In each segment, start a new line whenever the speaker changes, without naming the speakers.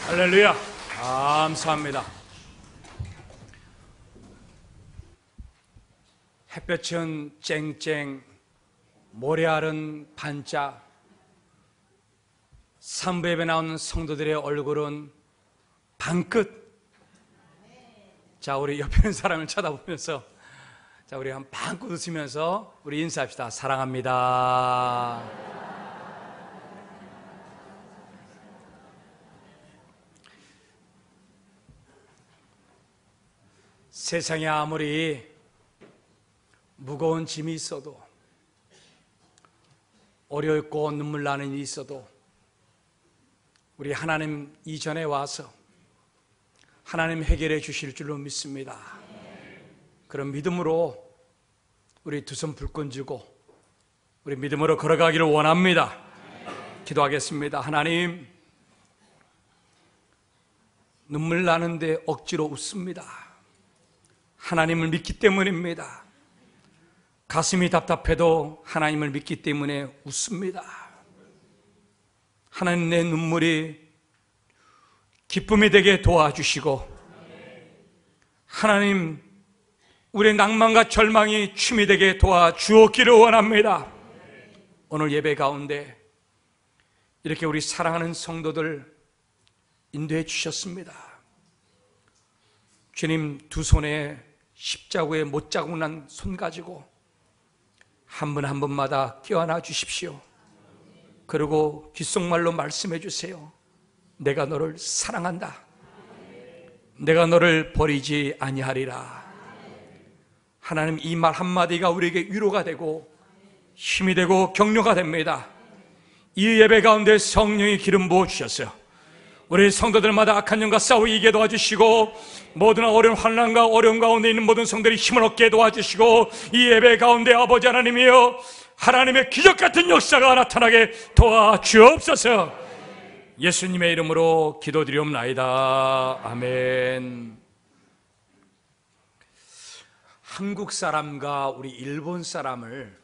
할렐루야. 감사합니다. 햇볕은 쨍쨍, 모래알은 반짝, 삼부예배 나오는 성도들의 얼굴은 방긋. 자, 우리 옆에 있는 사람을 쳐다보면서, 자, 우리 한 방긋 웃으면서 우리 인사합시다. 사랑합니다. 세상에 아무리 무거운 짐이 있어도, 어렵고 눈물 나는 일이 있어도 우리 하나님 이전에 와서 하나님 해결해 주실 줄로 믿습니다. 그런 믿음으로 우리 두 손 불끈 쥐고 우리 믿음으로 걸어가기를 원합니다. 기도하겠습니다. 하나님, 눈물 나는데 억지로 웃습니다. 하나님을 믿기 때문입니다. 가슴이 답답해도 하나님을 믿기 때문에 웃습니다. 하나님, 내 눈물이 기쁨이 되게 도와주시고, 하나님, 우리의 낭만과 절망이 춤이 되게 도와주었기를 원합니다. 오늘 예배 가운데 이렇게 우리 사랑하는 성도들 인도해 주셨습니다. 주님, 두 손에 십자구에 못자국 난 손 가지고 한 분 한 분마다 껴안아 주십시오. 그리고 귓속말로 말씀해 주세요. 내가 너를 사랑한다. 내가 너를 버리지 아니하리라. 하나님, 이 말 한마디가 우리에게 위로가 되고 힘이 되고 격려가 됩니다. 이 예배 가운데 성령의 기름 부어 주셨어요. 우리 성도들마다 악한 영과 싸우게 도와주시고, 모든 어려운 환난과 어려움 가운데 있는 모든 성들이 힘을 얻게 도와주시고, 이 예배 가운데 아버지 하나님이여, 하나님의 기적 같은 역사가 나타나게 도와주옵소서. 예수님의 이름으로 기도드리옵나이다. 아멘. 한국 사람과 우리 일본 사람을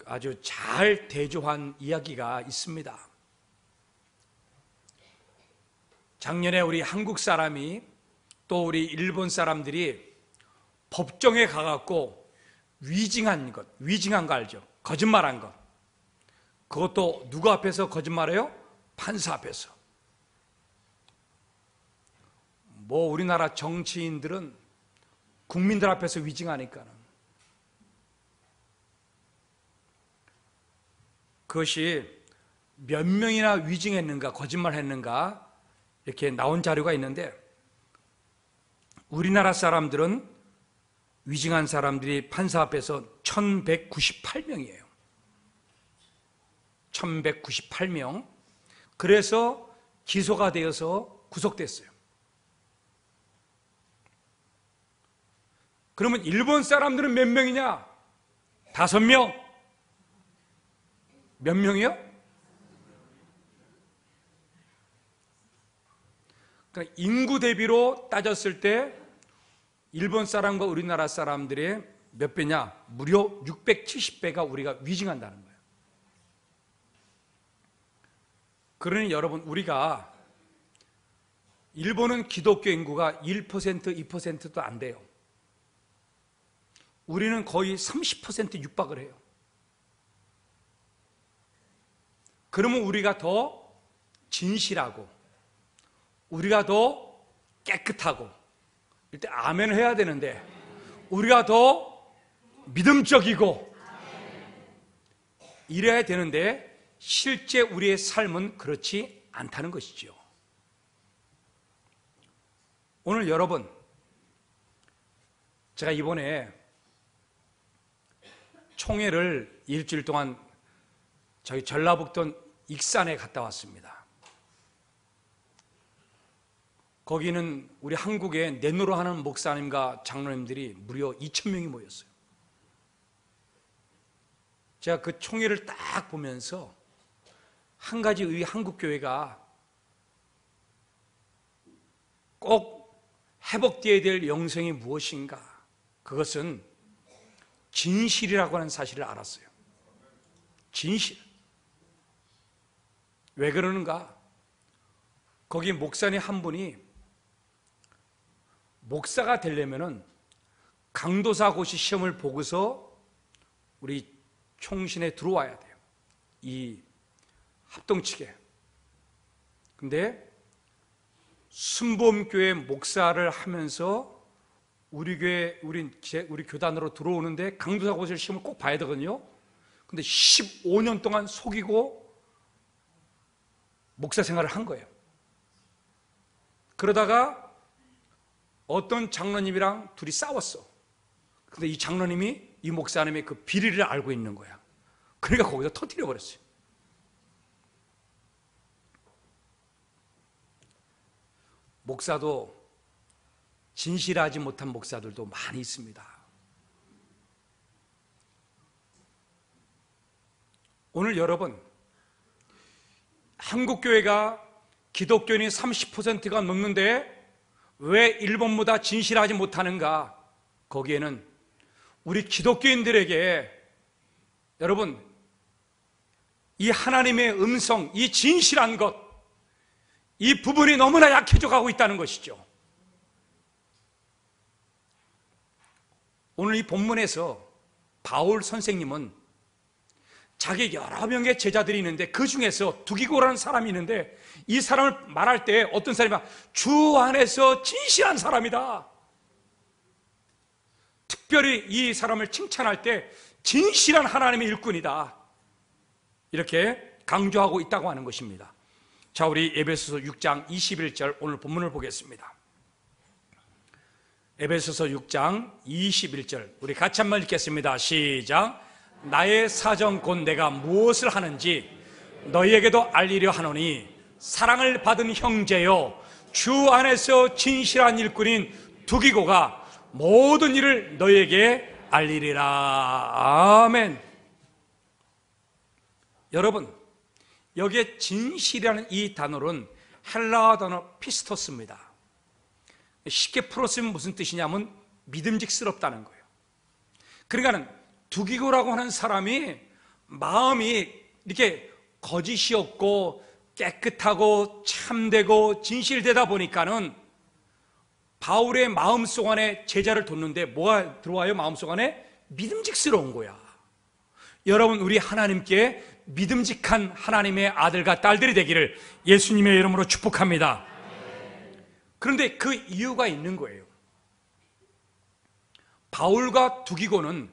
아주 잘 대조한 이야기가 있습니다. 작년에 우리 한국 사람이 또 우리 일본 사람들이 법정에 가갖고 위증한 거 알죠? 거짓말한 거. 그것도 누구 앞에서 거짓말해요? 판사 앞에서. 뭐 우리나라 정치인들은 국민들 앞에서 위증하니까는. 그것이 몇 명이나 위증했는가, 거짓말했는가, 이렇게 나온 자료가 있는데, 우리나라 사람들은 위증한 사람들이 판사 앞에서 1198명이에요. 1198명. 그래서 기소가 되어서 구속됐어요. 그러면 일본 사람들은 몇 명이냐? 5명. 몇 명이요? 그러니까 인구 대비로 따졌을 때 일본 사람과 우리나라 사람들의 몇 배냐? 무려 670배가 우리가 위증한다는 거예요. 그러니 여러분, 우리가, 일본은 기독교 인구가 1%, 2%도 안 돼요. 우리는 거의 30% 육박을 해요. 그러면 우리가 더 진실하고, 우리가 더 깨끗하고, 이때 아멘을 해야 되는데, 우리가 더 믿음적이고 이래야 되는데, 실제 우리의 삶은 그렇지 않다는 것이죠. 오늘 여러분, 제가 이번에 총회를 일주일 동안 저희 전라북도 익산에 갔다 왔습니다. 거기는 우리 한국의 내노로 하는 목사님과 장로님들이 무려 2,000명이 모였어요. 제가 그 총회를 딱 보면서 한 가지 이 한국교회가 꼭 회복되어야 될 영성이 무엇인가, 그것은 진실이라고 하는 사실을 알았어요. 진실. 왜 그러는가? 거기 목사님 한 분이 목사가 되려면은 강도사고시 시험을 보고서 우리 총신에 들어와야 돼요. 이 합동측에. 근데 순복음교회 목사를 하면서 우리 교회, 우리 교단으로 들어오는데 강도사고시 시험을 꼭 봐야 되거든요. 근데 15년 동안 속이고 목사 생활을 한 거예요. 그러다가 어떤 장로님이랑 둘이 싸웠어. 근데 이 장로님이 이 목사님의 그 비리를 알고 있는 거야. 그러니까 거기서 터뜨려 버렸어요. 목사도 진실하지 못한 목사들도 많이 있습니다. 오늘 여러분, 한국교회가 기독교인이 30%가 넘는데 왜 일본보다 진실하지 못하는가? 거기에는 우리 기독교인들에게 여러분, 이 하나님의 음성, 이 진실한 것, 이 부분이 너무나 약해져 가고 있다는 것이죠. 오늘 이 본문에서 바울 선생님은 자기 여러 명의 제자들이 있는데 그 중에서 두기고라는 사람이 있는데 이 사람을 말할 때 어떤 사람이야? 주 안에서 진실한 사람이다. 특별히 이 사람을 칭찬할 때 진실한 하나님의 일꾼이다. 이렇게 강조하고 있다고 하는 것입니다. 자, 우리 에베소서 6장 21절 오늘 본문을 보겠습니다. 에베소서 6장 21절 우리 같이 한번 읽겠습니다. 시작. 나의 사정 곧 내가 무엇을 하는지 너희에게도 알리려 하노니 사랑을 받은 형제여 주 안에서 진실한 일꾼인 두기고가 모든 일을 너희에게 알리리라. 아멘. 여러분, 여기에 진실이라는 이 단어는 헬라어 단어 피스토스입니다. 쉽게 풀었으면 무슨 뜻이냐면 믿음직스럽다는 거예요. 그러니까는 두기고라고 하는 사람이 마음이 이렇게 거짓이 없고 깨끗하고 참되고 진실되다 보니까는 바울의 마음속 안에 제자를 뒀는데 뭐가 들어와요? 마음속 안에 믿음직스러운 거야. 여러분, 우리 하나님께 믿음직한 하나님의 아들과 딸들이 되기를 예수님의 이름으로 축복합니다. 그런데 그 이유가 있는 거예요. 바울과 두기고는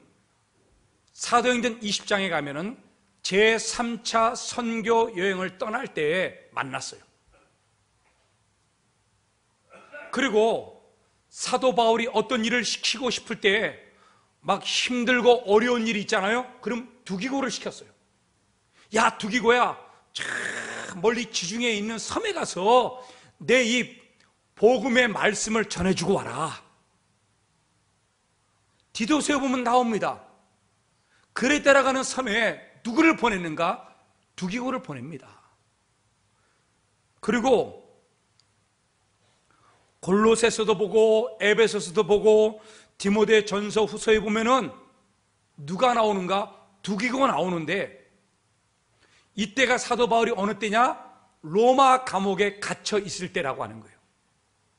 사도행전 20장에 가면은 제3차 선교 여행을 떠날 때에 만났어요. 그리고 사도 바울이 어떤 일을 시키고 싶을 때 막 힘들고 어려운 일이 있잖아요. 그럼 두기고를 시켰어요. 야, 두기고야, 저 멀리 지중해에 있는 섬에 가서 내 이 복음의 말씀을 전해주고 와라. 디도서에 보면 나옵니다. 그레 따라가는 섬에 누구를 보냈는가? 두기고를 보냅니다. 그리고 골로새서도 보고 에베소서도 보고 디모데 전서 후서에 보면은 누가 나오는가? 두기고가 나오는데 이때가 사도 바울이 어느 때냐? 로마 감옥에 갇혀 있을 때라고 하는 거예요.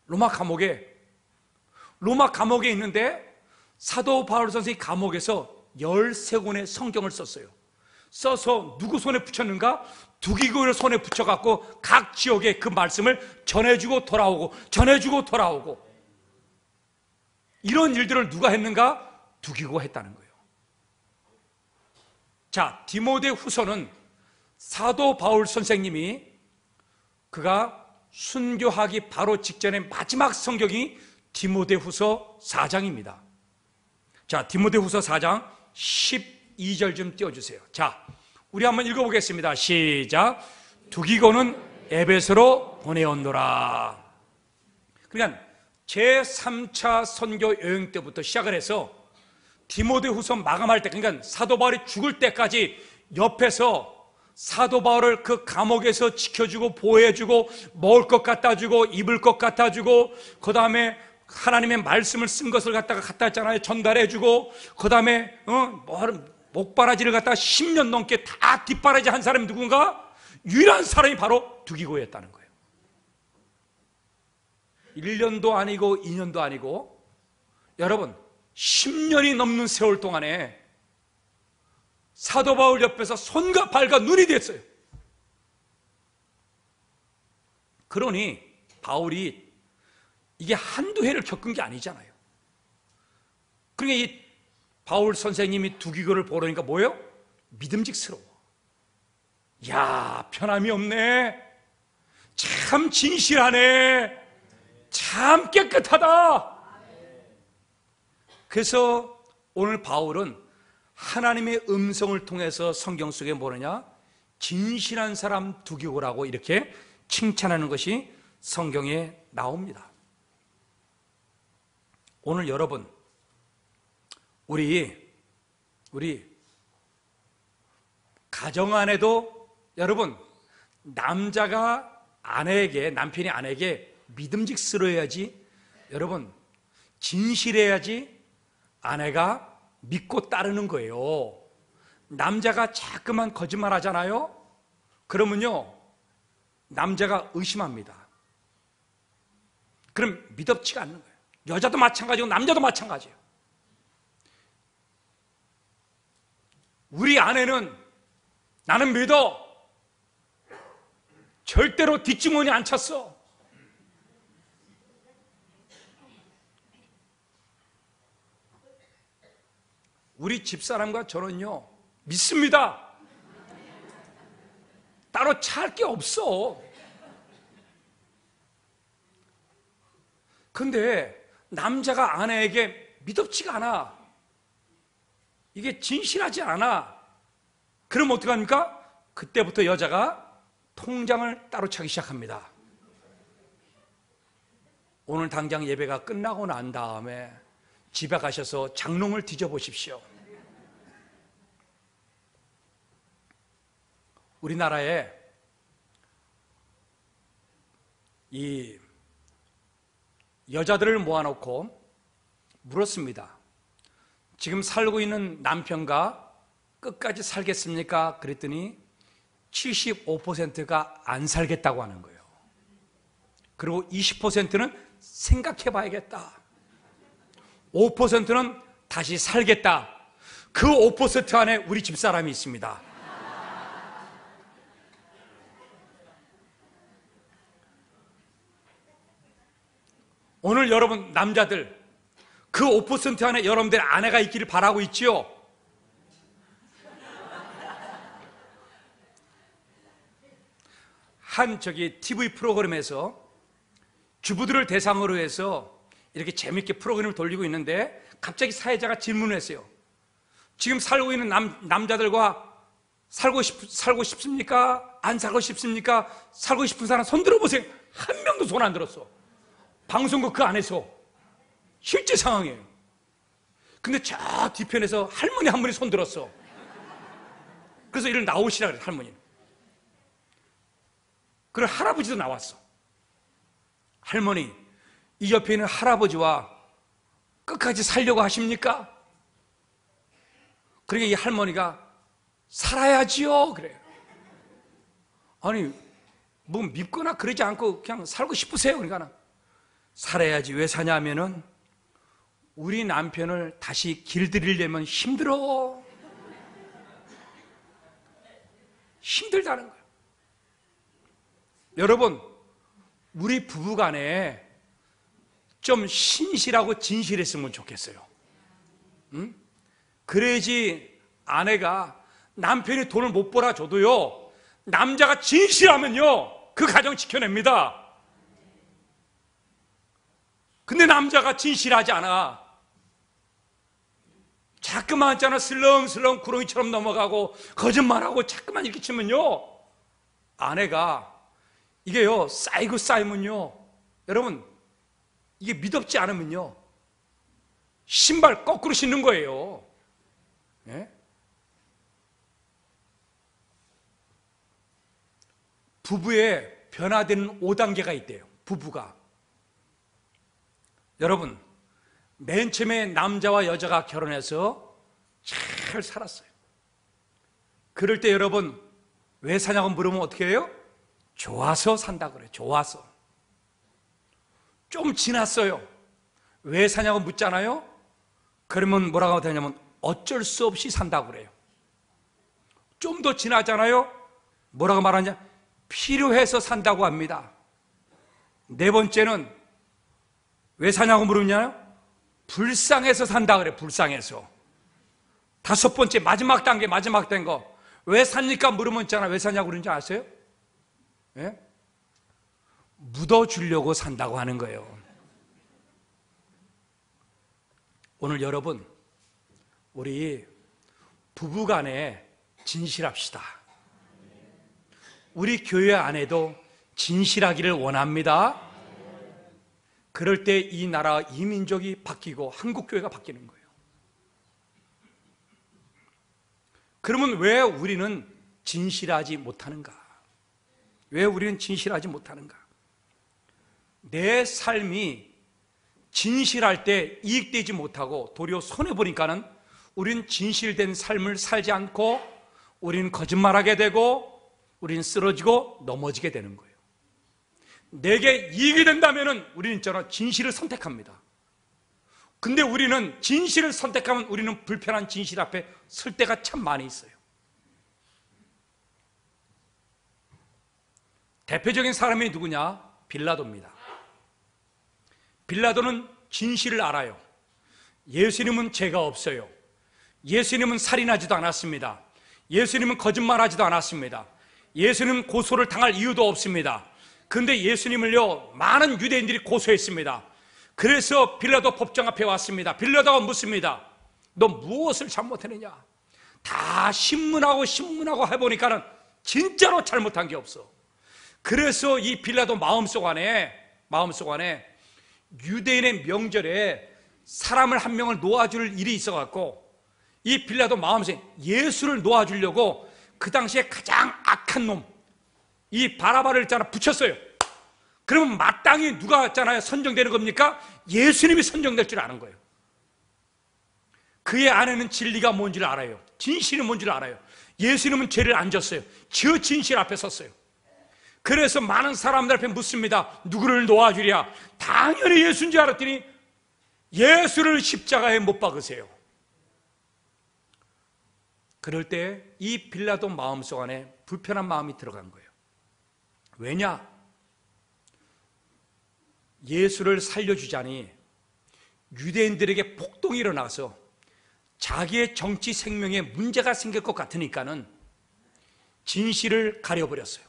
로마 감옥에 있는데 사도 바울 선생이 감옥에서 13권의 성경을 썼어요. 써서 누구 손에 붙였는가? 두기고의 손에 붙여갖고 각 지역에 그 말씀을 전해주고 돌아오고 전해주고 돌아오고 이런 일들을 누가 했는가? 두기고가 했다는 거예요. 자, 디모데 후서는 사도 바울 선생님이 그가 순교하기 바로 직전에 마지막 성경이 디모데 후서 4장입니다. 자, 디모데 후서 4장 12절 좀 띄워주세요. 자, 우리 한번 읽어보겠습니다. 시작. 두기고는 에베소로 보내었노라. 그러니까 제3차 선교 여행 때부터 시작을 해서 디모데 후서 마감할 때, 그러니까 사도 바울이 죽을 때까지 옆에서 사도 바울을 그 감옥에서 지켜주고 보호해주고 먹을 것 갖다 주고 입을 것 갖다 주고 그 다음에 하나님의 말씀을 쓴 것을 갖다 했잖아요. 전달해주고 그 다음에 목바라지를 갖다가 10년 넘게 다 뒷바라지 한 사람이 누군가? 유일한 사람이 바로 두기고였다는 거예요. 1년도 아니고 2년도 아니고 여러분 10년이 넘는 세월 동안에 사도 바울 옆에서 손과 발과 눈이 됐어요. 그러니 바울이 이게 한두 해를 겪은 게 아니잖아요. 그러니까 이 바울 선생님이 두기고를 보러니까 뭐예요? 믿음직스러워. 야, 편함이 없네. 참 진실하네. 참 깨끗하다. 그래서 오늘 바울은 하나님의 음성을 통해서 성경 속에 뭐느냐? 진실한 사람 두기고라고 이렇게 칭찬하는 것이 성경에 나옵니다. 오늘 여러분, 우리 가정 안에도 여러분, 남자가 아내에게, 남편이 아내에게 믿음직스러워야지, 여러분 진실해야지 아내가 믿고 따르는 거예요. 남자가 자꾸만 거짓말 하잖아요. 그러면요 남자가 의심합니다. 그럼 믿음직지가 않는 거예요. 여자도 마찬가지고 남자도 마찬가지예요. 우리 아내는 나는 믿어. 절대로 뒷주머니 안 찼어. 우리 집사람과 저는요 믿습니다. 따로 찰 게 없어. 근데 남자가 아내에게 믿음직지가 않아. 이게 진실하지 않아. 그럼 어떡합니까? 그때부터 여자가 통장을 따로 차기 시작합니다. 오늘 당장 예배가 끝나고 난 다음에 집에 가셔서 장롱을 뒤져보십시오. 우리나라에 이 여자들을 모아놓고 물었습니다. 지금 살고 있는 남편과 끝까지 살겠습니까? 그랬더니 75%가 안 살겠다고 하는 거예요. 그리고 20%는 생각해 봐야겠다. 5%는 다시 살겠다. 그 5% 안에 우리 집사람이 있습니다. 오늘 여러분 남자들 그 5% 안에 여러분들 아내가 있기를 바라고 있지요? 한 TV 프로그램에서 주부들을 대상으로 해서 이렇게 재밌게 프로그램을 돌리고 있는데 갑자기 사회자가 질문을 했어요. 지금 살고 있는 남자들과 살고 싶습니까? 안 살고 싶습니까? 살고 싶은 사람 손 들어보세요. 한 명도 손 안 들었어. 방송국 그 안에서 실제 상황이에요. 근데 저 뒤편에서 할머니 한 분이 손 들었어. 그래서 이를 나오시라 그래, 할머니는. 그리고 할아버지도 나왔어. 할머니, 이 옆에 있는 할아버지와 끝까지 살려고 하십니까? 그러니까 이 할머니가 살아야지요 그래요. 아니 뭐 믿거나 그러지 않고 그냥 살고 싶으세요? 그러니까 살아야지. 왜 사냐면은 우리 남편을 다시 길들이려면 힘들어. 힘들다는 거예요. 여러분, 우리 부부간에 좀 신실하고 진실했으면 좋겠어요. 응? 그래야지 아내가 남편이 돈을 못 벌어줘도요, 남자가 진실하면요 그 가정 지켜냅니다. 근데 남자가 진실하지 않아. 자꾸만 있잖아, 슬렁슬렁 구렁이처럼 넘어가고 거짓말하고 자꾸만 이렇게 치면요, 아내가 이게요 쌓이고 쌓이면요, 여러분 이게 믿음지 않으면요 신발 거꾸로 신는 거예요. 네? 부부의 변화되는 5단계가 있대요. 부부가, 여러분 맨 처음에 남자와 여자가 결혼해서 잘 살았어요. 그럴 때 여러분 왜 사냐고 물으면 어떻게 해요? 좋아서 산다 그래요. 좋아서. 좀 지났어요. 왜 사냐고 묻잖아요. 그러면 뭐라고 하냐면 어쩔 수 없이 산다고 그래요. 좀 더 지나잖아요. 뭐라고 말하냐? 필요해서 산다고 합니다. 네 번째는 왜 사냐고 물으냐요? 불쌍해서 산다 그래. 불쌍해서. 다섯 번째, 마지막 단계, 마지막 된 거. 왜 삽니까? 물으면 있잖아. 왜 사냐고 그런지 아세요? 예? 묻어주려고 산다고 하는 거예요. 오늘 여러분, 우리 부부간에 진실합시다. 우리 교회 안에도 진실하기를 원합니다. 그럴 때 이 나라, 이 민족이 바뀌고 한국교회가 바뀌는 거예요. 그러면 왜 우리는 진실하지 못하는가? 왜 우리는 진실하지 못하는가? 내 삶이 진실할 때 이익되지 못하고 도리어 손해보니까는 우리는 진실된 삶을 살지 않고 우리는 거짓말하게 되고 우리는 쓰러지고 넘어지게 되는 거예요. 내게 이익이 된다면 우리는 있잖아 진실을 선택합니다. 근데 우리는 진실을 선택하면 우리는 불편한 진실 앞에 설 때가 참 많이 있어요. 대표적인 사람이 누구냐? 빌라도입니다. 빌라도는 진실을 알아요. 예수님은 죄가 없어요. 예수님은 살인하지도 않았습니다. 예수님은 거짓말하지도 않았습니다. 예수님은 고소를 당할 이유도 없습니다. 그런데 예수님을요 많은 유대인들이 고소했습니다. 그래서 빌라도 법정 앞에 왔습니다. 빌라도가 묻습니다. 너 무엇을 잘못했느냐? 다 신문하고 해보니까는 진짜로 잘못한 게 없어. 그래서 이 빌라도 마음속 안에 유대인의 명절에 사람을 한 명을 놓아줄 일이 있어갖고 이 빌라도 마음속에 예수를 놓아주려고 그 당시에 가장 악한 놈, 이 바라바를 있잖아 붙였어요. 그러면 마땅히 누가 있잖아요 선정되는 겁니까? 예수님이 선정될 줄 아는 거예요. 그의 안에는 진리가 뭔지를 알아요. 진실이 뭔지를 알아요. 예수님은 죄를 안 졌어요. 저 진실 앞에 섰어요. 그래서 많은 사람들 앞에 묻습니다. 누구를 놓아주랴? 당연히 예수인 줄 알았더니 예수를 십자가에 못 박으세요. 그럴 때 이 빌라도 마음속 안에 불편한 마음이 들어간 거예요. 왜냐? 예수를 살려주자니 유대인들에게 폭동이 일어나서 자기의 정치 생명에 문제가 생길 것 같으니까는 진실을 가려버렸어요.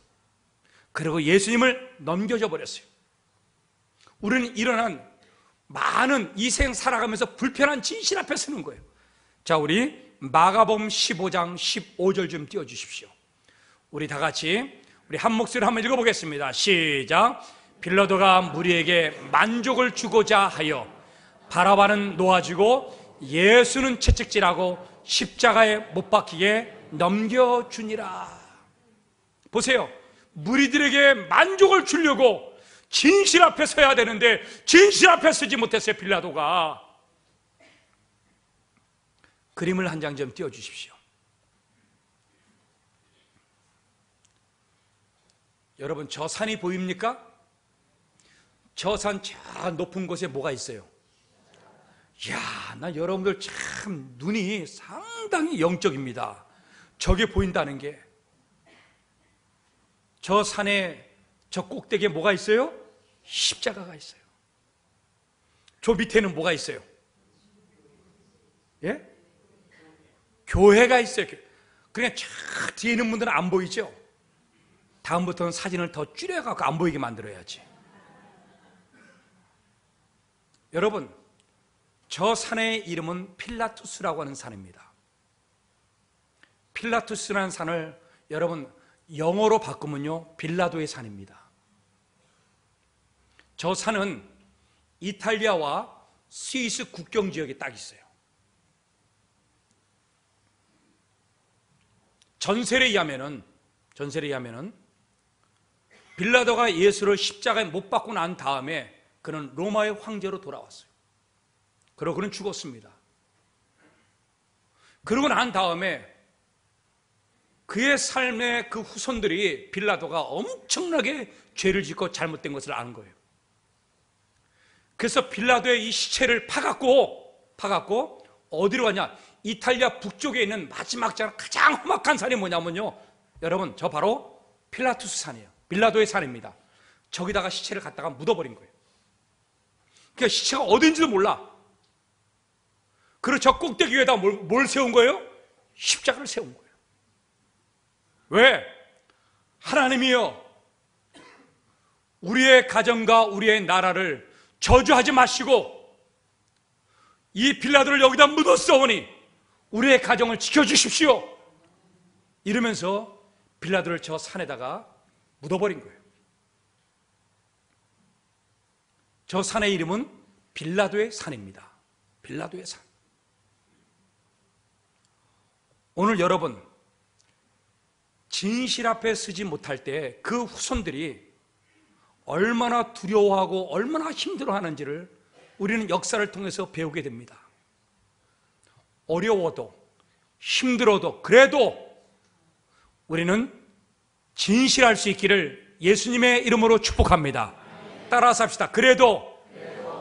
그리고 예수님을 넘겨줘 버렸어요. 우리는 일어난 많은 이 생 살아가면서 불편한 진실 앞에 서는 거예요. 자, 우리 마가복음 15장 15절 좀 띄워주십시오. 우리 다 같이 우리 한 목소리로 한번 읽어보겠습니다. 시작. 빌라도가 무리에게 만족을 주고자 하여 바라바는 놓아주고 예수는 채찍질하고 십자가에 못 박히게 넘겨주니라. 보세요. 무리들에게 만족을 주려고 진실 앞에 서야 되는데 진실 앞에 서지 못했어요. 빌라도가. 그림을 한 장 좀 띄워주십시오. 여러분, 저 산이 보입니까? 저 산 저 높은 곳에 뭐가 있어요? 이야, 나 여러분들 참 눈이 상당히 영적입니다. 저게 보인다는 게. 저 산에 저 꼭대기에 뭐가 있어요? 십자가가 있어요. 저 밑에는 뭐가 있어요? 예? 교회가 있어요. 그냥 저 뒤에 있는 분들은 안 보이죠? 다음부터는 사진을 더 줄여갖고 안 보이게 만들어야지. 여러분, 저 산의 이름은 필라투스라고 하는 산입니다. 필라투스라는 산을 여러분 영어로 바꾸면요 빌라도의 산입니다. 저 산은 이탈리아와 스위스 국경 지역에 딱 있어요. 전설에 의하면은 빌라도가 예수를 십자가에 못 박고 난 다음에 그는 로마의 황제로 돌아왔어요. 그러고 그는 죽었습니다. 그러고 난 다음에 그의 삶의 그 후손들이 빌라도가 엄청나게 죄를 짓고 잘못된 것을 아는 거예요. 그래서 빌라도의 이 시체를 파갖고 어디로 가냐? 이탈리아 북쪽에 있는 마지막 가장 험악한 산이 뭐냐면요, 여러분, 저 바로 필라투스 산이에요. 빌라도의 산입니다. 저기다가 시체를 갖다가 묻어버린 거예요. 그러니까 시체가 어딘지도 몰라. 그리고 저 꼭대기 위에다 뭘 세운 거예요? 십자가를 세운 거예요. 왜? 하나님이요, 우리의 가정과 우리의 나라를 저주하지 마시고 이 빌라도를 여기다 묻었사오니 우리의 가정을 지켜주십시오, 이러면서 빌라도를 저 산에다가 묻어버린 거예요. 저 산의 이름은 빌라도의 산입니다. 빌라도의 산. 오늘 여러분, 진실 앞에 서지 못할 때 그 후손들이 얼마나 두려워하고 얼마나 힘들어하는지를 우리는 역사를 통해서 배우게 됩니다. 어려워도 힘들어도 그래도 우리는 진실할 수 있기를 예수님의 이름으로 축복합니다. 따라서 합시다. 그래도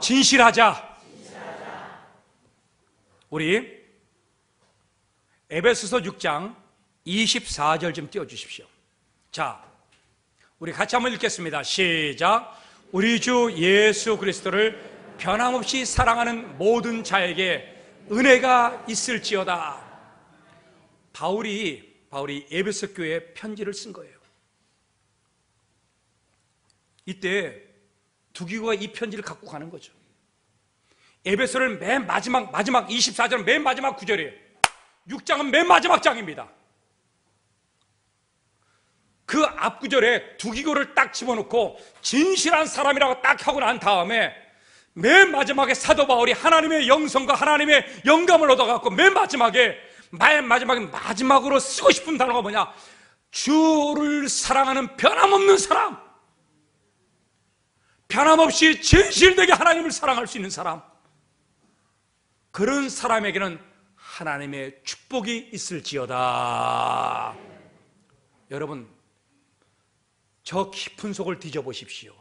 진실하자. 우리 에베소서 6장 24절 좀 띄워주십시오. 자, 우리 같이 한번 읽겠습니다. 시작. 우리 주 예수 그리스도를 변함없이 사랑하는 모든 자에게 은혜가 있을지어다. 바울이 에베소 교회에 편지를 쓴 거예요. 이때 두기고가 이 편지를 갖고 가는 거죠. 에베소를 맨 마지막 24절은 맨 마지막 구절이에요. 6장은 맨 마지막 장입니다. 그 앞구절에 두기고를 딱 집어넣고 진실한 사람이라고 딱 하고 난 다음에 맨 마지막에 사도 바울이 하나님의 영성과 하나님의 영감을 얻어갖고 맨 마지막으로 쓰고 싶은 단어가 뭐냐? 주를 사랑하는 변함없는 사람, 변함없이 진실되게 하나님을 사랑할 수 있는 사람, 그런 사람에게는 하나님의 축복이 있을지어다. 여러분, 저 깊은 속을 뒤져보십시오.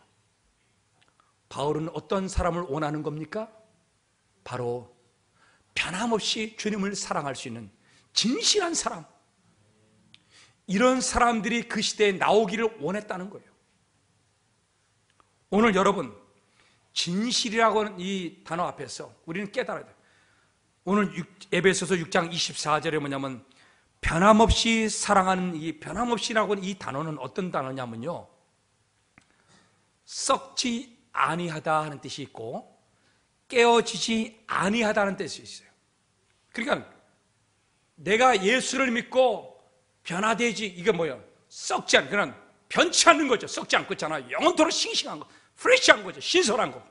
바울은 어떤 사람을 원하는 겁니까? 바로 변함없이 주님을 사랑할 수 있는 진실한 사람, 이런 사람들이 그 시대에 나오기를 원했다는 거예요. 오늘 여러분, 진실이라고 하는 이 단어 앞에서 우리는 깨달아야 돼요. 오늘 에베소서 6장 24절에 뭐냐면, 변함없이 사랑하는 이 변함없이라고 하는 이 단어는 어떤 단어냐면요, 썩지 아니하다 하는 뜻이 있고 깨어지지 아니하다는 뜻이 있어요. 그러니까 내가 예수를 믿고 변화되지, 이게 뭐예요? 썩지 않고, 그냥 변치 않는 거죠. 썩지 않고 있잖아요. 영원토록 싱싱한 거, 프레시한 거죠. 신선한 거.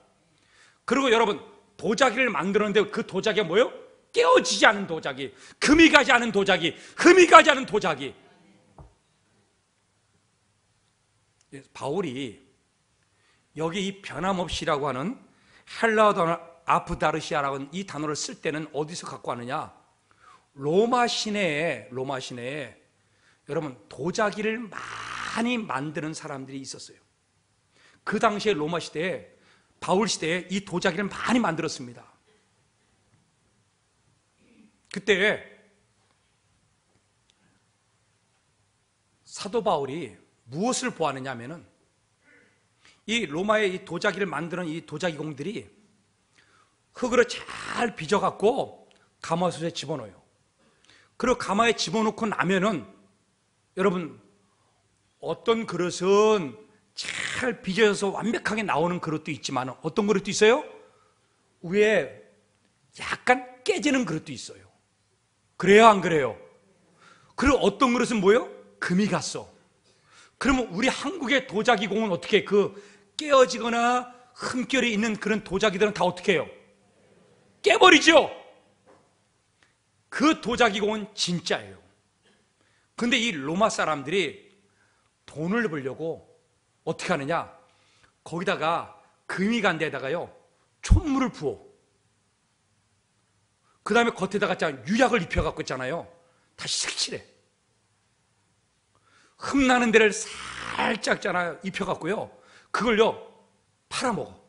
그리고 여러분, 도자기를 만드는데 그 도자기가 뭐예요? 깨어지지 않은 도자기, 금이 가지 않은 도자기, 흠이 가지 않은 도자기. 바울이 여기 이 변함없이라고 하는 헬라어 단어 아프다르시아라고 하는 이 단어를 쓸 때는 어디서 갖고 왔느냐? 로마 시내에 여러분, 도자기를 많이 만드는 사람들이 있었어요. 그 당시에 로마 시대에, 바울 시대에 이 도자기를 많이 만들었습니다. 그때 사도 바울이 무엇을 보았느냐 하면은, 이 로마의 이 도자기를 만드는 이 도자기공들이 흙으로 잘 빚어갖고 가마솥에 집어넣어요. 그리고 가마에 집어넣고 나면은, 여러분, 어떤 그릇은 잘 빚어져서 완벽하게 나오는 그릇도 있지만 어떤 그릇도 있어요? 위에 약간 깨지는 그릇도 있어요. 그래요, 안 그래요? 그리고 어떤 그릇은 뭐예요? 금이 갔어. 그러면 우리 한국의 도자기공은 어떻게, 그 깨어지거나 흠결이 있는 그런 도자기들은 다 어떻게 해요? 깨버리죠. 그 도자기공은 진짜예요. 근데 이 로마 사람들이 돈을 벌려고 어떻게 하느냐? 거기다가 금이 간 데다가요, 촛물을 부어. 그 다음에 겉에다가 유약을 입혀갖고 있잖아요. 다시 색칠해. 흠나는 데를 살짝 입혀갖고요, 그걸요 팔아먹어.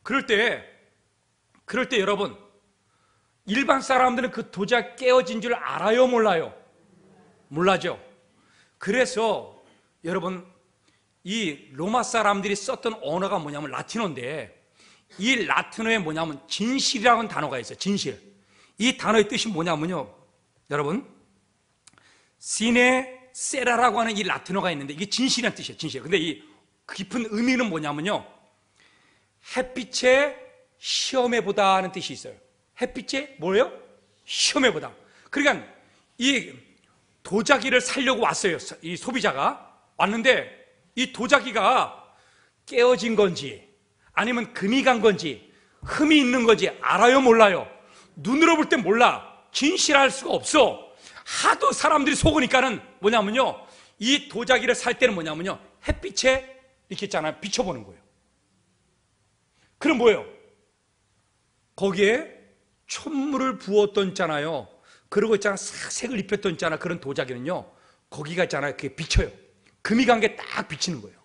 그럴 때 여러분, 일반 사람들은 그 도자기 깨어진 줄 알아요, 몰라요? 몰라죠. 그래서 여러분, 이 로마 사람들이 썼던 언어가 뭐냐면 라틴어인데, 이 라틴어에 뭐냐면 진실이라는 단어가 있어요. 진실. 이 단어의 뜻이 뭐냐면요, 여러분, 시네 세라라고 하는 이 라틴어가 있는데 이게 진실이라는 뜻이에요. 진실. 근데 이 깊은 의미는 뭐냐면요, 햇빛의 시험해보다 하는 뜻이 있어요. 햇빛의 뭐예요? 시험해보다. 그러니까 이 도자기를 사려고 왔어요. 이 소비자가 왔는데 이 도자기가 깨어진 건지 아니면 금이 간 건지 흠이 있는 건지 알아요, 몰라요? 눈으로 볼 땐 몰라. 진실할 수가 없어. 하도 사람들이 속으니까는 뭐냐면요, 이 도자기를 살 때는 뭐냐면요, 햇빛에 이렇게 있잖아요, 비춰보는 거예요. 그럼 뭐예요? 거기에 촛물을 부었던 있잖아요. 그리고 있잖아, 싹 색을 입혔던 있잖아. 그런 도자기는요, 거기가 있잖아요, 그게 비쳐요. 금이 간 게 딱 비치는 거예요.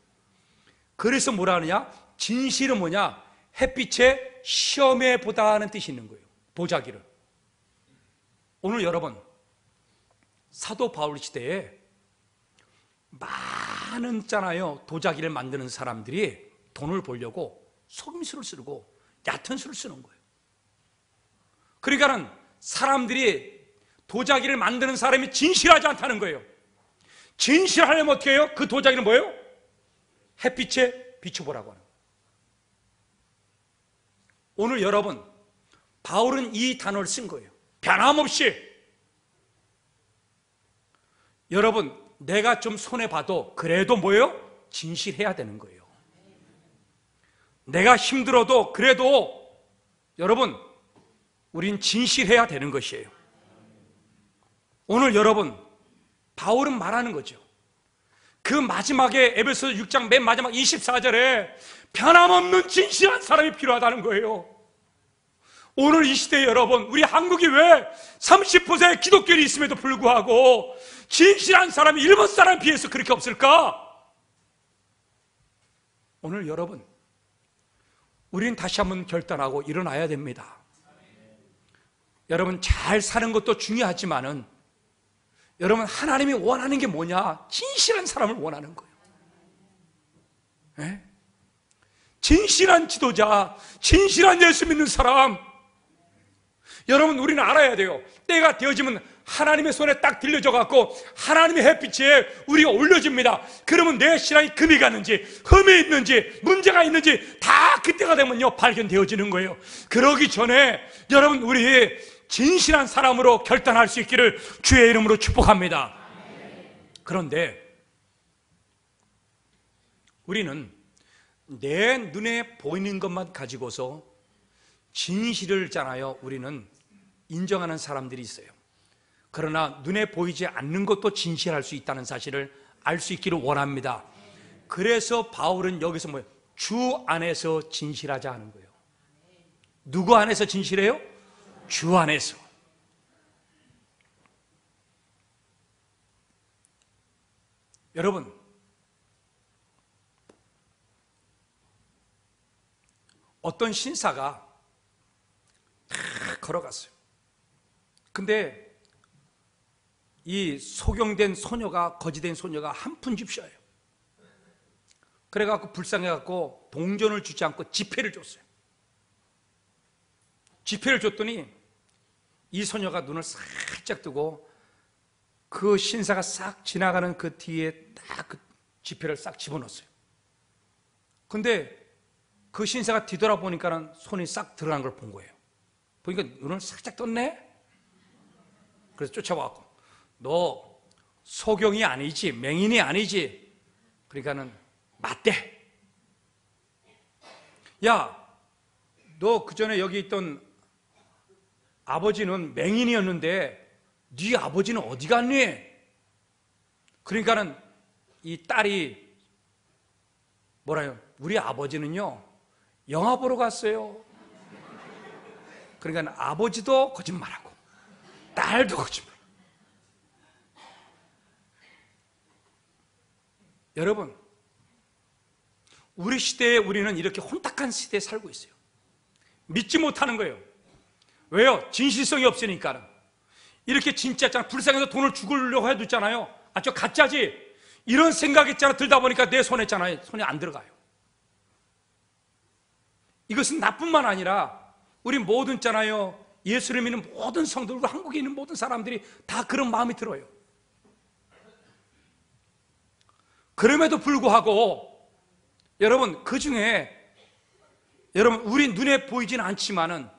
그래서 뭐라 하느냐? 진실은 뭐냐? 햇빛에 시험해 보다 하는 뜻이 있는 거예요. 도자기를. 오늘 여러분, 사도 바울 시대에 많은 있잖아요, 도자기를 만드는 사람들이 돈을 벌려고 속임수를 쓰고 얕은 수를 쓰는 거예요. 그러니까는 사람들이 도자기를 만드는 사람이 진실하지 않다는 거예요. 진실하려면 어떻게 해요? 그 도자기는 뭐예요? 햇빛에 비춰보라고 하는 거예요. 오늘 여러분, 바울은 이 단어를 쓴 거예요. 변함없이. 여러분, 내가 좀 손해봐도 그래도 뭐예요? 진실해야 되는 거예요. 내가 힘들어도 그래도 여러분, 우린 진실해야 되는 것이에요. 오늘 여러분, 바울은 말하는 거죠. 그 마지막에 에베소서 6장 맨 마지막 24절에 변함없는 진실한 사람이 필요하다는 거예요. 오늘 이 시대에 여러분, 우리 한국이 왜 30% 기독교인이 있음에도 불구하고 진실한 사람이 일본 사람에 비해서 그렇게 없을까? 오늘 여러분, 우린 다시 한번 결단하고 일어나야 됩니다. 여러분, 잘 사는 것도 중요하지만은 여러분, 하나님이 원하는 게 뭐냐? 진실한 사람을 원하는 거예요. 네? 진실한 지도자, 진실한 예수 믿는 사람. 여러분, 우리는 알아야 돼요. 때가 되어지면 하나님의 손에 딱 들려져 갖고 하나님의 햇빛에 우리가 올려집니다. 그러면 내 신앙이 금이 가는지 흠이 있는지 문제가 있는지 다 그때가 되면요, 발견되어지는 거예요. 그러기 전에 여러분, 우리 진실한 사람으로 결단할 수 있기를 주의 이름으로 축복합니다. 그런데 우리는 내 눈에 보이는 것만 가지고서 진실을 잖아요, 우리는 인정하는 사람들이 있어요. 그러나 눈에 보이지 않는 것도 진실할 수 있다는 사실을 알 수 있기를 원합니다. 그래서 바울은 여기서 뭐예요? 주 안에서 진실하자 하는 거예요. 누구 안에서 진실해요? 주 안에서. 여러분, 어떤 신사가 걸어갔어요. 근데 이 소경된 소녀가, 거지된 소녀가 한 푼 줍쇼예요. 그래갖고 불쌍해갖고 동전을 주지 않고 지폐를 줬어요. 지폐를 줬더니 이 소녀가 눈을 살짝 뜨고 그 신사가 싹 지나가는 그 뒤에 딱 그 지폐를 싹 집어넣었어요. 근데 그 신사가 뒤돌아보니까는 손이 싹 들어간 걸 본 거예요. 보니까 눈을 살짝 떴네? 그래서 쫓아와갖고, 너 소경이 아니지, 맹인이 아니지? 그러니까는 맞대. 야, 너 그 전에 여기 있던 아버지는 맹인이었는데 네 아버지는 어디 갔니? 그러니까는 이 딸이 뭐라요? 우리 아버지는요, 영화 보러 갔어요. 그러니까 아버지도 거짓말하고 딸도 거짓말. 여러분, 우리 시대에 우리는 이렇게 혼탁한 시대에 살고 있어요. 믿지 못하는 거예요. 왜요? 진실성이 없으니까는. 이렇게 진짜 있잖아, 불쌍해서 돈을 주려고 해도 있잖아요, 아, 저 가짜지, 이런 생각이 있잖아, 들다 보니까 내 손에 있잖아요, 손이 안 들어가요. 이것은 나뿐만 아니라 우리 모든 있잖아요, 예수를 믿는 모든 성도들과 한국에 있는 모든 사람들이 다 그런 마음이 들어요. 그럼에도 불구하고 여러분, 그 중에 여러분, 우리 눈에 보이지는 않지만은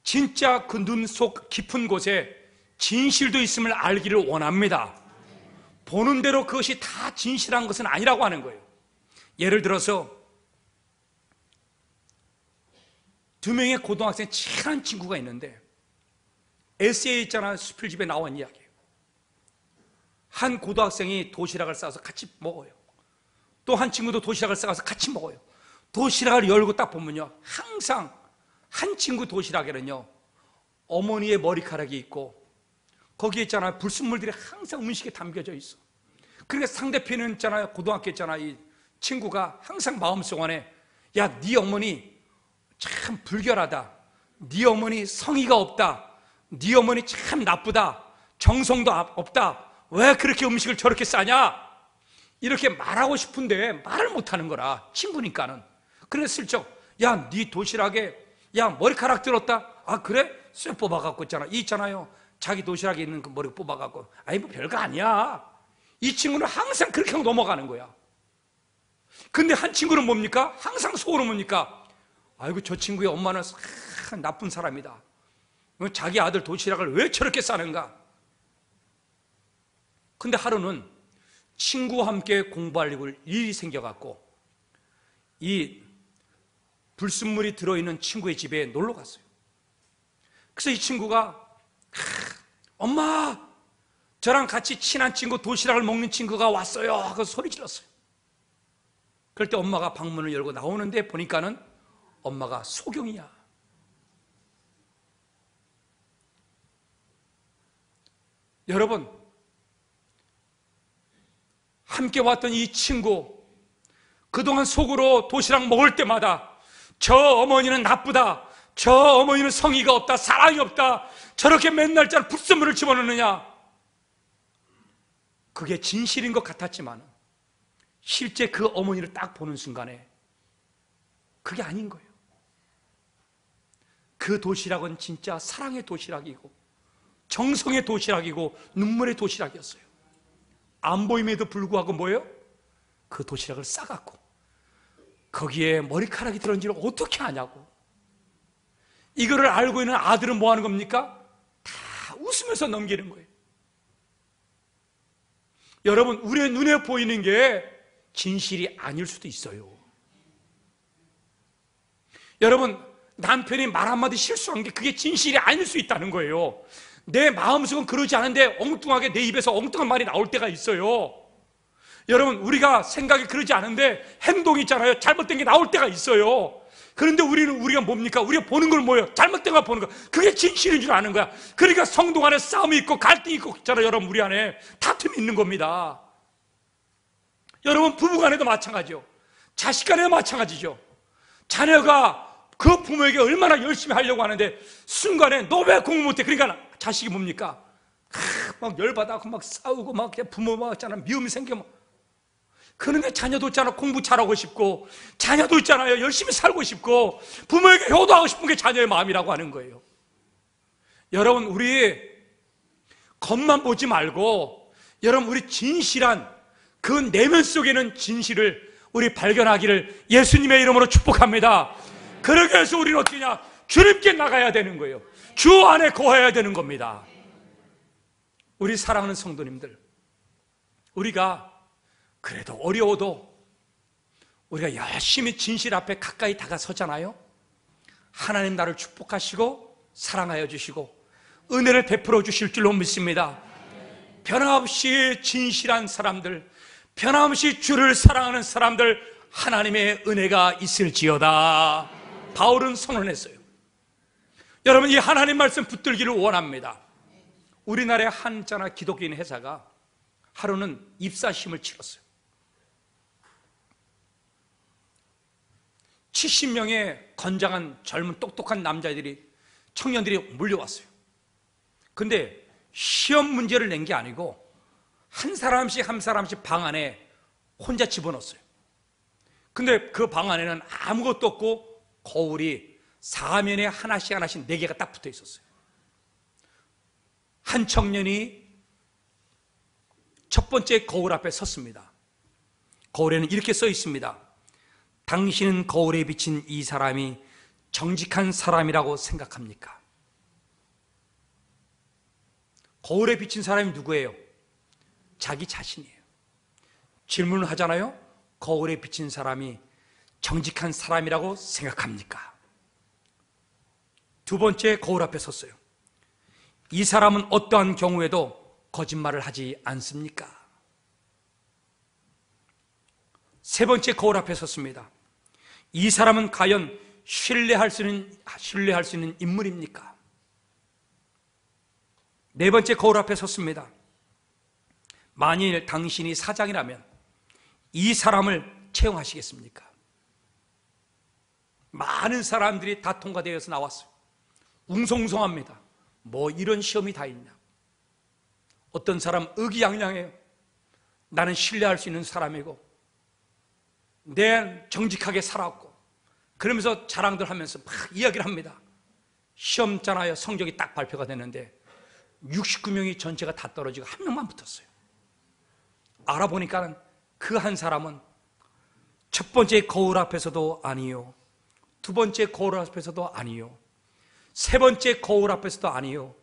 진짜 그 눈 속 깊은 곳에 진실도 있음을 알기를 원합니다. 보는 대로 그것이 다 진실한 것은 아니라고 하는 거예요. 예를 들어서 두 명의 고등학생 친한 친구가 있는데, 에세이 있잖아요, 수필집에 나온 이야기예요. 한 고등학생이 도시락을 싸서 같이 먹어요. 또 한 친구도 도시락을 싸서 같이 먹어요. 도시락을 열고 딱 보면요, 항상 한 친구 도시락에는요 어머니의 머리카락이 있고 거기에 있잖아요 불순물들이 항상 음식에 담겨져 있어. 그러니까 상대편은 있잖아요, 고등학교 있잖아요, 이 친구가 항상 마음속 안에, 야, 네 어머니 참 불결하다, 네 어머니 성의가 없다, 네 어머니 참 나쁘다, 정성도 없다, 왜 그렇게 음식을 저렇게 싸냐, 이렇게 말하고 싶은데 말을 못하는 거라, 친구니까는. 그래서 슬쩍, 야, 네 도시락에 야 머리카락 들었다, 아 그래? 쇠 뽑아갖고 있잖아, 이 있잖아요, 자기 도시락에 있는 그 머리 뽑아갖고, 아니 뭐 별거 아니야. 이 친구는 항상 그렇게 하고 넘어가는 거야. 근데 한 친구는 뭡니까? 항상 속으로 뭡니까? 아이고, 저 친구의 엄마는 나쁜 사람이다, 자기 아들 도시락을 왜 저렇게 싸는가. 근데 하루는 친구와 함께 공부할 일이 생겨갖고 이 불순물이 들어있는 친구의 집에 놀러 갔어요. 그래서 이 친구가, 엄마, 저랑 같이 친한 친구, 도시락을 먹는 친구가 왔어요 하고 소리 질렀어요. 그럴 때 엄마가 방문을 열고 나오는데 보니까는 엄마가 소경이야. 여러분, 함께 왔던 이 친구, 그동안 속으로 도시락 먹을 때마다 저 어머니는 나쁘다, 저 어머니는 성의가 없다, 사랑이 없다, 저렇게 맨날 짜 불순물을 집어넣느냐, 그게 진실인 것 같았지만 실제 그 어머니를 딱 보는 순간에 그게 아닌 거예요. 그 도시락은 진짜 사랑의 도시락이고 정성의 도시락이고 눈물의 도시락이었어요. 안 보임에도 불구하고 뭐예요? 그 도시락을 싸갖고 거기에 머리카락이 들었는지를 어떻게 아냐고. 이거를 알고 있는 아들은 뭐 하는 겁니까? 다 웃으면서 넘기는 거예요. 여러분, 우리의 눈에 보이는 게 진실이 아닐 수도 있어요. 여러분, 남편이 말 한마디 실수한 게 그게 진실이 아닐 수 있다는 거예요. 내 마음속은 그러지 않은데 엉뚱하게 내 입에서 엉뚱한 말이 나올 때가 있어요. 여러분, 우리가 생각이 그러지 않은데 행동이 있잖아요, 잘못된 게 나올 때가 있어요. 그런데 우리가 뭡니까? 우리가 보는 걸 뭐예요? 잘못된 거 보는 거. 그게 진실인 줄 아는 거야. 그러니까 성도 간에 싸움이 있고 갈등이 있고 있잖아요. 여러분, 우리 안에 다툼이 있는 겁니다. 여러분, 부부 간에도 마찬가지죠. 자식 간에도 마찬가지죠. 자녀가 그 부모에게 얼마나 열심히 하려고 하는데 순간에 너 왜 공부 못해? 그러니까 자식이 뭡니까? 막 열받아서 막 싸우고 막 부모 막 있잖아, 미움이 생겨 막. 그런데 자녀도 있잖아, 공부 잘하고 싶고, 자녀도 있잖아요, 열심히 살고 싶고, 부모에게 효도하고 싶은 게 자녀의 마음이라고 하는 거예요. 여러분, 우리 겉만 보지 말고, 여러분, 우리 진실한 그 내면 속에는 진실을 우리 발견하기를 예수님의 이름으로 축복합니다. 그러기 위해서 우리는 어떻게 하냐? 주님께 나가야 되는 거예요. 주 안에 거해야 되는 겁니다. 우리 사랑하는 성도님들, 우리가 그래도 어려워도 우리가 열심히 진실 앞에 가까이 다가서잖아요. 하나님 나를 축복하시고 사랑하여 주시고 은혜를 베풀어 주실 줄로 믿습니다. 변함없이 진실한 사람들, 변함없이 주를 사랑하는 사람들, 하나님의 은혜가 있을지어다. 바울은 선언했어요. 여러분, 이 하나님 말씀 붙들기를 원합니다. 우리나라의 한 기독교인 회사가 하루는 입사 시험을 치렀어요. 70명의 건장한 젊은 똑똑한 남자들이, 청년들이 몰려왔어요. 근데 시험 문제를 낸 게 아니고 한 사람씩 한 사람씩 방 안에 혼자 집어넣었어요. 근데 그 방 안에는 아무것도 없고 거울이 사면에 하나씩 하나씩 4개가 딱 붙어 있었어요. 한 청년이 첫 번째 거울 앞에 섰습니다. 거울에는 이렇게 써 있습니다. 당신은 거울에 비친 이 사람이 정직한 사람이라고 생각합니까? 거울에 비친 사람이 누구예요? 자기 자신이에요. 질문을 하잖아요. 거울에 비친 사람이 정직한 사람이라고 생각합니까? 두 번째 거울 앞에 섰어요. 이 사람은 어떠한 경우에도 거짓말을 하지 않습니까? 세 번째 거울 앞에 섰습니다. 이 사람은 과연 신뢰할 수 있는 인물입니까? 네 번째 거울 앞에 섰습니다. 만일 당신이 사장이라면 이 사람을 채용하시겠습니까? 많은 사람들이 다 통과되어서 나왔어요. 웅성웅성합니다. 뭐 이런 시험이 다 있냐. 어떤 사람 의기양양해요. 나는 신뢰할 수 있는 사람이고 내 정직하게 살았고, 그러면서 자랑들 하면서 막 이야기를 합니다. 시험 있잖아요. 성적이 딱 발표가 됐는데 69명이 전체가 다 떨어지고 한 명만 붙었어요. 알아보니까 그 한 사람은 첫 번째 거울 앞에서도 아니요, 두 번째 거울 앞에서도 아니요, 세 번째 거울 앞에서도 아니요,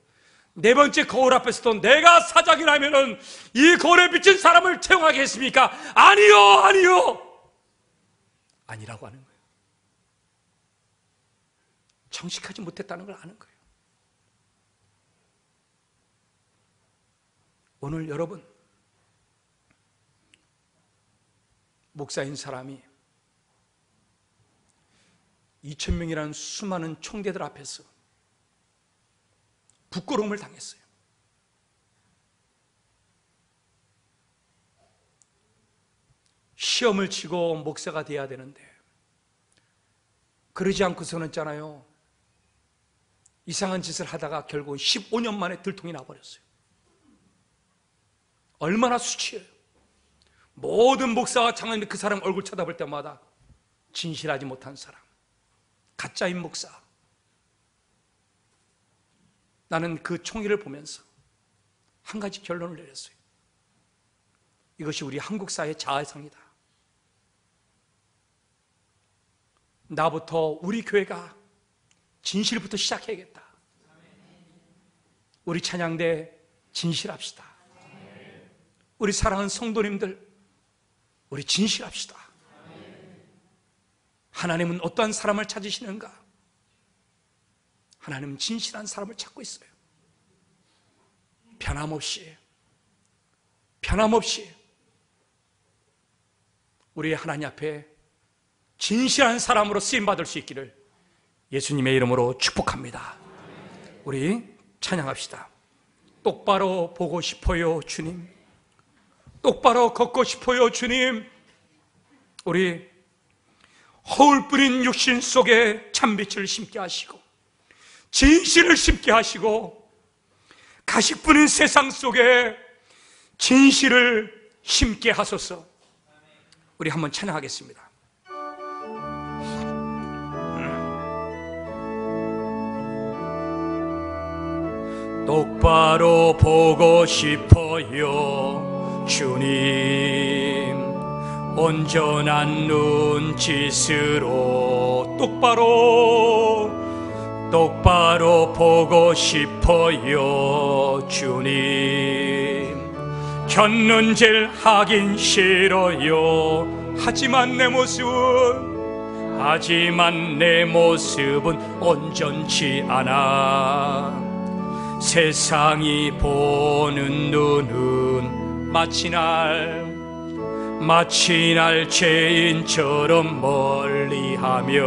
네 번째 거울 앞에서도 내가 사장이라면은 이 거울에 비친 사람을 채용하겠습니까? 아니요, 아니요. 아니라고 하는 거예요. 정직하지 못했다는 걸 아는 거예요. 오늘 여러분, 목사인 사람이 2,000명이라는 수많은 총대들 앞에서 부끄러움을 당했어요. 시험을 치고 목사가 돼야 되는데 그러지 않고서는 있잖아요, 이상한 짓을 하다가 결국 15년 만에 들통이 나버렸어요. 얼마나 수치해요. 모든 목사가 장로님이 그 사람 얼굴 쳐다볼 때마다 진실하지 못한 사람, 가짜인 목사. 나는 그 총의를 보면서 한 가지 결론을 내렸어요. 이것이 우리 한국 사회의 자아상이다. 나부터 우리 교회가 진실부터 시작해야겠다. 우리 찬양대 진실합시다. 우리 사랑하는 성도님들, 우리 진실합시다. 하나님은 어떠한 사람을 찾으시는가? 하나님은 진실한 사람을 찾고 있어요. 변함없이 우리 하나님 앞에 진실한 사람으로 쓰임받을 수 있기를 예수님의 이름으로 축복합니다. 우리 찬양합시다. 똑바로 보고 싶어요 주님, 똑바로 걷고 싶어요 주님. 우리 허울 뿌린 육신 속에 참빛을 심게 하시고 진실을 심게 하시고 가식 뿌린 세상 속에 진실을 심게 하소서. 우리 한번 찬양하겠습니다. 똑바로 보고 싶어요 주님, 온전한 눈짓으로 똑바로 보고 싶어요 주님. 곁눈질 하긴 싫어요. 하지만 내 모습은 온전치 않아. 세상이 보는 눈은 마치 날 죄인처럼 멀리하며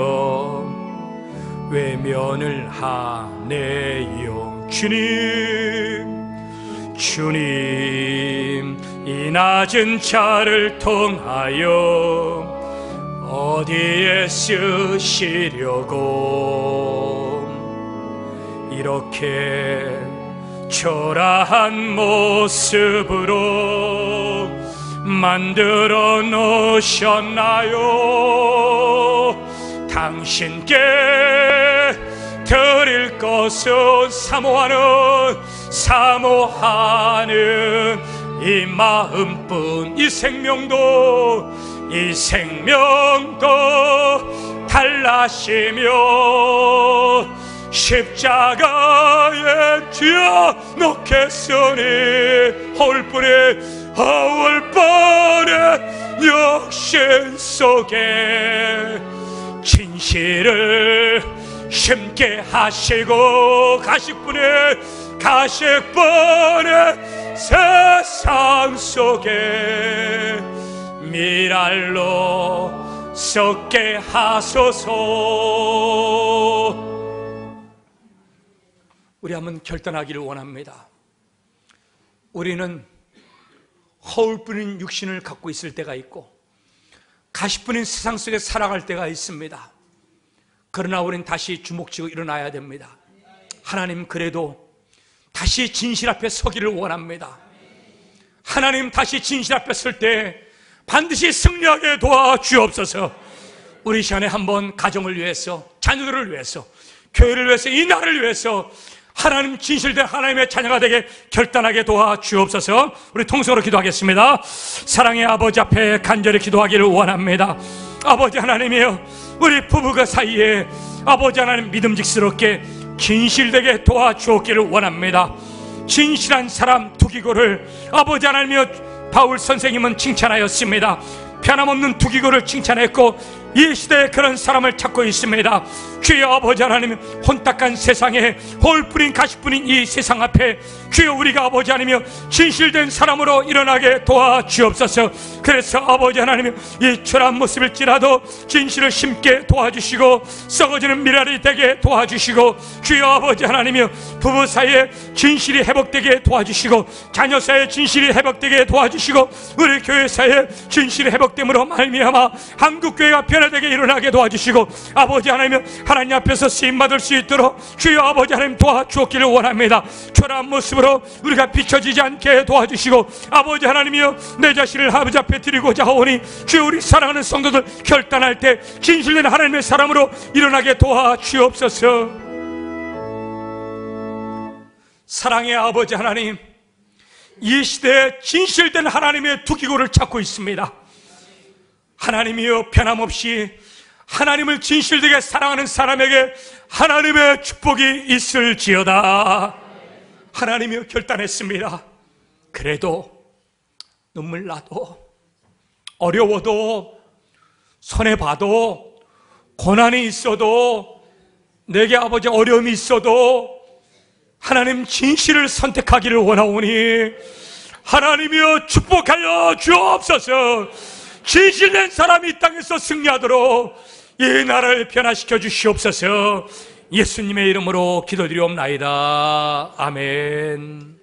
외면을 하네요. 주님, 이 낮은 차를 통하여 어디에 쓰시려고 이렇게 초라한 모습으로 만들어 놓으셨나요? 당신께 드릴 것은 사모하는 이 마음뿐. 이 생명도 달라시며 십자가에 쥐어 놓겠으니 하올 뻔의 역신 속에 진실을 심게 하시고 가식뿐의 세상 속에 미랄로 썩게 하소서. 우리 한번 결단하기를 원합니다. 우리는 허울뿐인 육신을 갖고 있을 때가 있고 가시뿐인 세상 속에 살아갈 때가 있습니다. 그러나 우리는 다시 주목지고 일어나야 됩니다. 하나님, 그래도 다시 진실 앞에 서기를 원합니다. 하나님, 다시 진실 앞에 설 때 반드시 승리하게 도와주옵소서. 우리 시간에 한번 가정을 위해서, 자녀들을 위해서, 교회를 위해서, 이 나라를 위해서 하나님, 진실된 하나님의 자녀가 되게 결단하게 도와주옵소서. 우리 통성으로 기도하겠습니다. 사랑의 아버지 앞에 간절히 기도하기를 원합니다. 아버지 하나님이여, 우리 부부가 사이에 아버지 하나님 믿음직스럽게 진실되게 도와주옵기를 원합니다. 진실한 사람 두기고를 아버지 하나님이여, 바울 선생님은 칭찬하였습니다. 변함없는 두기고를 칭찬했고 이 시대에 그런 사람을 찾고 있습니다. 주여 아버지 하나님, 혼탁한 세상에 홀뿐인 가시뿐인 이 세상 앞에 주여 우리가 아버지 하나님이여 진실된 사람으로 일어나게 도와주옵소서. 그래서 아버지 하나님, 이 초라한 모습일지라도 진실을 심게 도와주시고 썩어지는 미랄이 되게 도와주시고 주여 아버지 하나님이여 부부 사이에 진실이 회복되게 도와주시고 자녀 사이에 진실이 회복되게 도와주시고 우리 교회 사이에 진실이 회복됨으로 말미암아 한국교회가 변화되게 일어나게 도와주시고 아버지 하나님, 하나님 앞에서 쓰임받을 수 있도록 주여 아버지 하나님 도와주옵기를 원합니다. 초라한 모습으로 우리가 비춰지지 않게 도와주시고 아버지 하나님이여, 내 자신을 아버지 앞에 드리고자 하오니 주여 우리 사랑하는 성도들 결단할 때 진실된 하나님의 사람으로 일어나게 도와주옵소서. 사랑의 아버지 하나님, 이 시대에 진실된 하나님의 두기고를 찾고 있습니다. 하나님이여, 변함없이 하나님을 진실되게 사랑하는 사람에게 하나님의 축복이 있을지어다. 하나님이여, 결단했습니다. 그래도 눈물 나도 어려워도 손해봐도 고난이 있어도 내게 아버지 어려움이 있어도 하나님 진실을 선택하기를 원하오니 하나님이여 축복하여 주옵소서. 진실된 사람이 이 땅에서 승리하도록 이 나라를 변화시켜 주시옵소서. 예수님의 이름으로 기도드리옵나이다. 아멘.